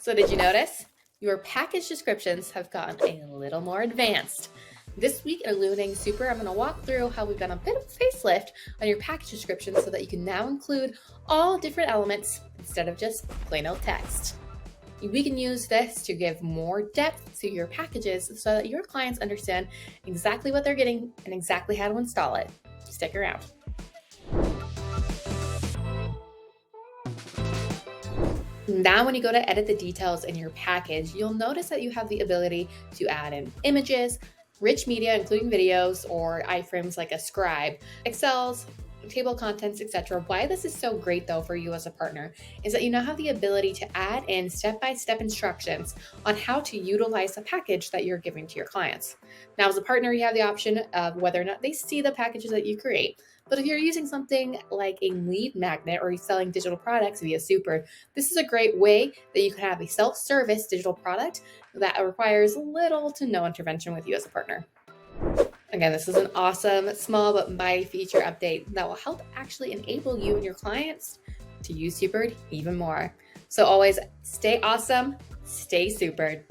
So did you notice? Your package descriptions have gotten a little more advanced. This week at Illuminating Super, I'm going to walk through how we've done a bit of a facelift on your package description so that you can now include all different elements instead of just plain old text. We can use this to give more depth to your packages so that your clients understand exactly what they're getting and exactly how to install it. Stick around. Now, when you go to edit the details in your package, you'll notice that you have the ability to add in images, rich media, including videos or iframes like a scribe, Excels, table contents, etc. Why this is so great though for you as a partner is that you now have the ability to add in step-by-step instructions on how to utilize the package that you're giving to your clients. Now, as a partner, you have the option of whether or not they see the packages that you create. But if you're using something like a lead magnet or you're selling digital products via Supered, this is a great way that you can have a self-service digital product that requires little to no intervention with you as a partner. Again, this is an awesome, small but mighty feature update that will help actually enable you and your clients to use Supered even more. So always stay awesome, stay Supered.